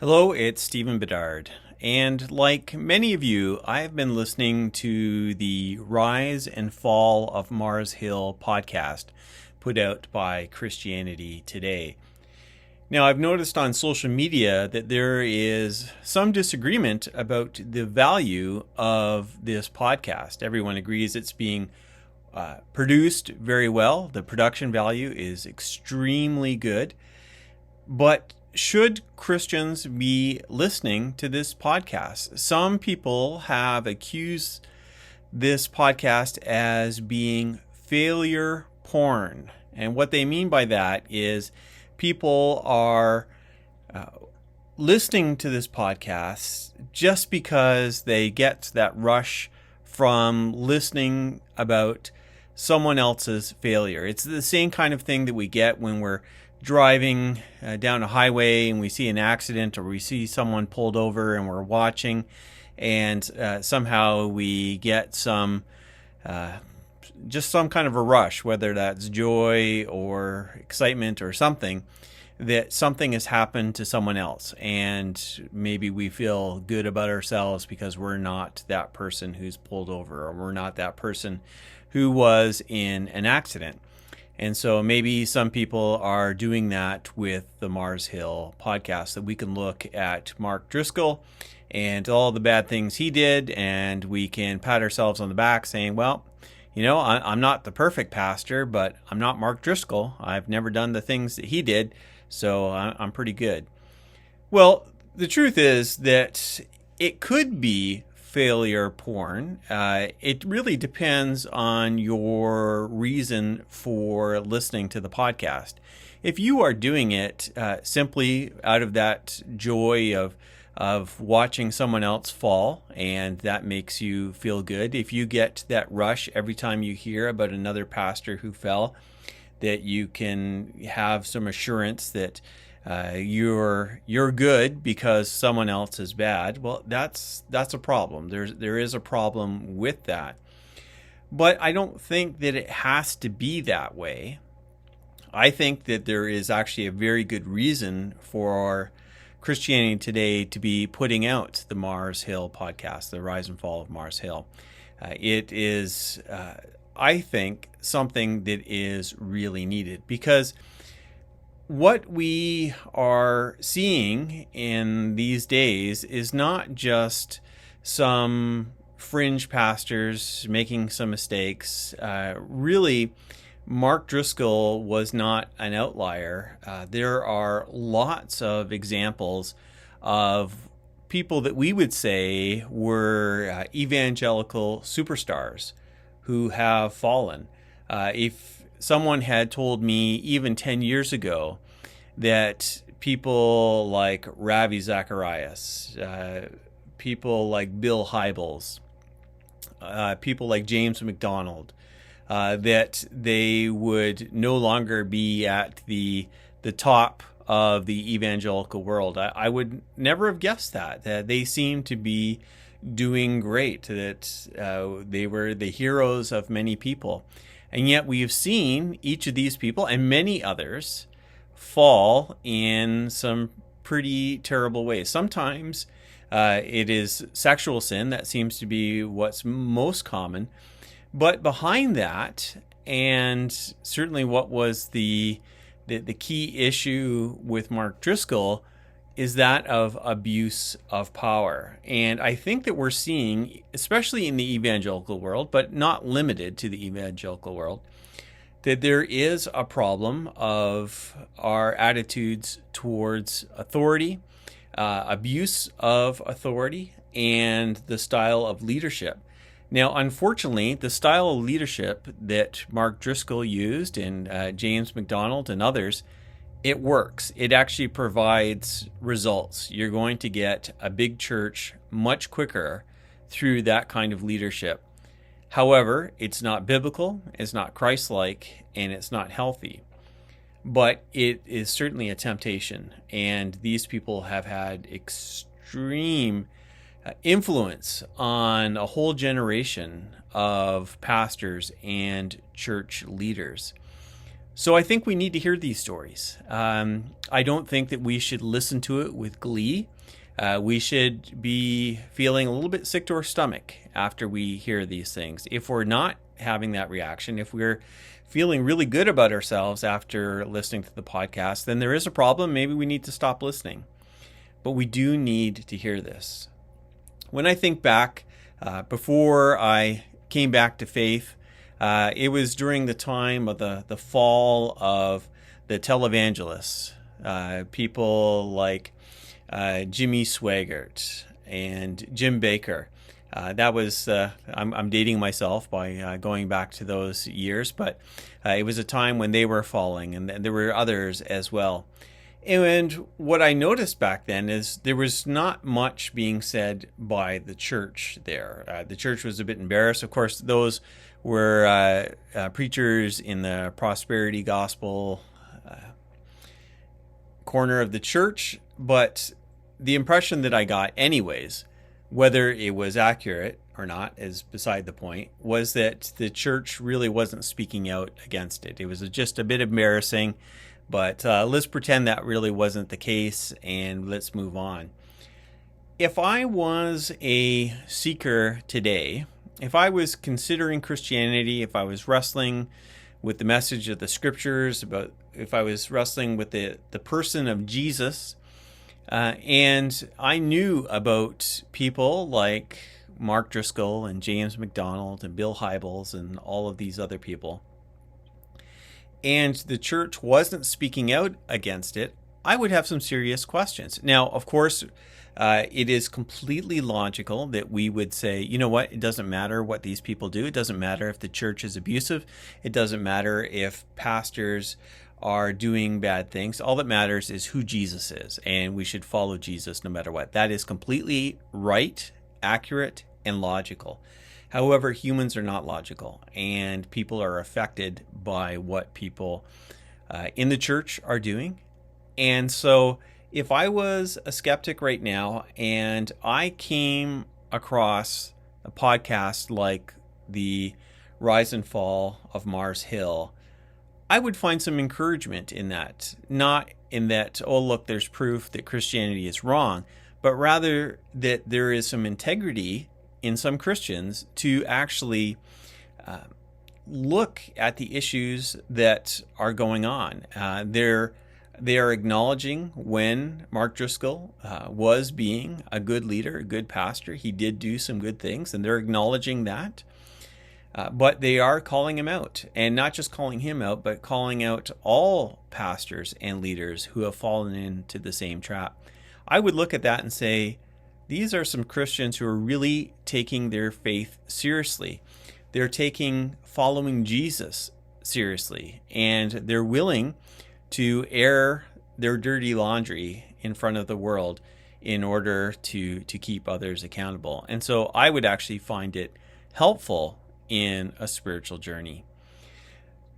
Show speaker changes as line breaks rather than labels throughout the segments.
Hello, it's Stephen Bedard. And like many of you, I've been listening to the Rise and Fall of Mars Hill podcast put out by Christianity Today. Now, I've noticed on social media that there is some disagreement about the value of this podcast. Everyone agrees it's being produced very well. The production value is extremely good. But should Christians be listening to this podcast? Some people have accused this podcast as being failure porn. And what they mean by that is people are listening to this podcast just because they get that rush from listening about someone else's failure. It's the same kind of thing that we get when we're driving down a highway and we see an accident, or we see someone pulled over and we're watching, and somehow we get just some kind of a rush, whether that's joy or excitement or something, that something has happened to someone else, and maybe we feel good about ourselves because we're not that person who's pulled over, or we're not that person who was in an accident. And so maybe some people are doing that with the Mars Hill podcast, that we can look at Mark Driscoll and all the bad things he did, and we can pat ourselves on the back saying, well, I'm not the perfect pastor, but I'm not Mark Driscoll. I've never done the things that he did, so I'm pretty good. Well, the truth is that it could be failure porn. It really depends on your reason for listening to the podcast. If you are doing it simply out of that joy of watching someone else fall, and that makes you feel good, if you get that rush every time you hear about another pastor who fell, that you can have some assurance that you're good because someone else is bad. Well, that's a problem. There is a problem with that. But I don't think that it has to be that way. I think that there is actually a very good reason for Christianity Today to be putting out the Mars Hill podcast, the Rise and Fall of Mars Hill. It is, I think, something that is really needed, because what we are seeing in these days is not just some fringe pastors making some mistakes. Really, Mark Driscoll was not an outlier. There are lots of examples of people that we would say were evangelical superstars who have fallen. If someone had told me even 10 years ago that people like Ravi Zacharias, people like Bill Hybels, people like James MacDonald, that they would no longer be at the top of the evangelical world, I would never have guessed that they seem to be doing great, that they were the heroes of many people. And yet we have seen each of these people and many others fall in some pretty terrible ways. Sometimes it is sexual sin. That seems to be what's most common. But behind that, and certainly what was the key issue with Mark Driscoll, is that of abuse of power. And I think that we're seeing, especially in the evangelical world, but not limited to the evangelical world, that there is a problem of our attitudes towards authority, abuse of authority, and the style of leadership. Now, unfortunately, the style of leadership that Mark Driscoll used, and James MacDonald and others, it works. It actually provides results. You're going to get a big church much quicker through that kind of leadership. However, it's not biblical, it's not Christ-like, and it's not healthy. But it is certainly a temptation, and these people have had extreme influence on a whole generation of pastors and church leaders. So I think we need to hear these stories. I don't think that we should listen to it with glee. We should be feeling a little bit sick to our stomach after we hear these things. If we're not having that reaction, if we're feeling really good about ourselves after listening to the podcast, then there is a problem. Maybe we need to stop listening. But we do need to hear this. When I think back, before I came back to faith, it was during the time of the fall of the televangelists, people like Jimmy Swaggart and Jim Bakker. That was, I'm dating myself by going back to those years, but it was a time when they were falling, and there were others as well. And what I noticed back then is there was not much being said by the church there. The church was a bit embarrassed. Of course, those were preachers in the prosperity gospel corner of the church, but the impression that I got anyways, whether it was accurate or not is beside the point, was that the church really wasn't speaking out against it. It was just a bit embarrassing, but let's pretend that really wasn't the case and let's move on. If I was a seeker today, if I was considering Christianity, if I was wrestling with the message of the scriptures, if I was wrestling with the person of Jesus, and I knew about people like Mark Driscoll and James MacDonald and Bill Hybels and all of these other people, and the church wasn't speaking out against it, I would have some serious questions. Now, of course, it is completely logical that we would say, you know what, it doesn't matter what these people do. It doesn't matter if the church is abusive. It doesn't matter if pastors are doing bad things. All that matters is who Jesus is, and we should follow Jesus no matter what. That is completely right, accurate, and logical. However, humans are not logical, and people are affected by what people in the church are doing. And so if I was a skeptic right now and I came across a podcast like the Rise and Fall of Mars Hill, I would find some encouragement in that. Not in that, oh, look, there's proof that Christianity is wrong, but rather that there is some integrity in some Christians to actually look at the issues that are going on. They are acknowledging when Mark Driscoll was being a good leader, a good pastor. He did do some good things, and they're acknowledging that. But they are calling him out, and not just calling him out, but calling out all pastors and leaders who have fallen into the same trap. I would look at that and say, these are some Christians who are really taking their faith seriously. They're taking following Jesus seriously, and they're willing to air their dirty laundry in front of the world in order to keep others accountable. And so I would actually find it helpful in a spiritual journey.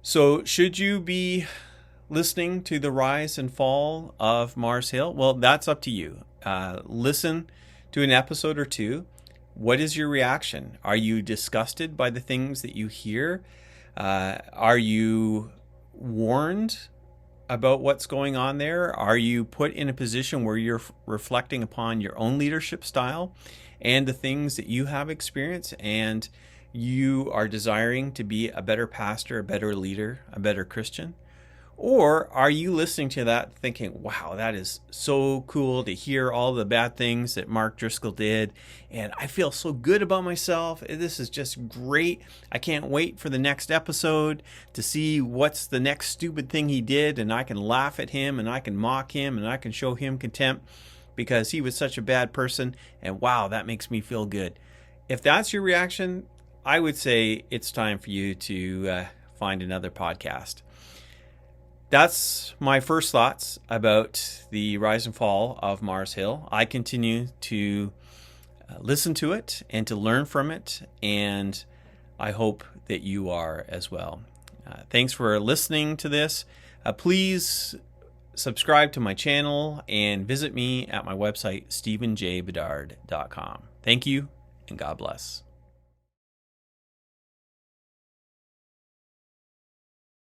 So should you be listening to the rise and fall of Mars Hill? Well, that's up to you. Listen to an episode or two. What is your reaction? Are you disgusted by the things that you hear? Are you warned about what's going on there? Are you put in a position where you're reflecting upon your own leadership style and the things that you have experienced, and you are desiring to be a better pastor, a better leader, a better Christian? Or are you listening to that thinking, wow, that is so cool to hear all the bad things that Mark Driscoll did, and I feel so good about myself. This is just great. I can't wait for the next episode to see what's the next stupid thing he did, and I can laugh at him, and I can mock him, and I can show him contempt because he was such a bad person, and wow, that makes me feel good. If that's your reaction, I would say it's time for you to find another podcast. That's my first thoughts about the rise and fall of Mars Hill. I continue to listen to it and to learn from it, and I hope that you are as well. Thanks for listening to this. Please subscribe to my channel and visit me at my website, stephenjbedard.com. Thank you, and God bless.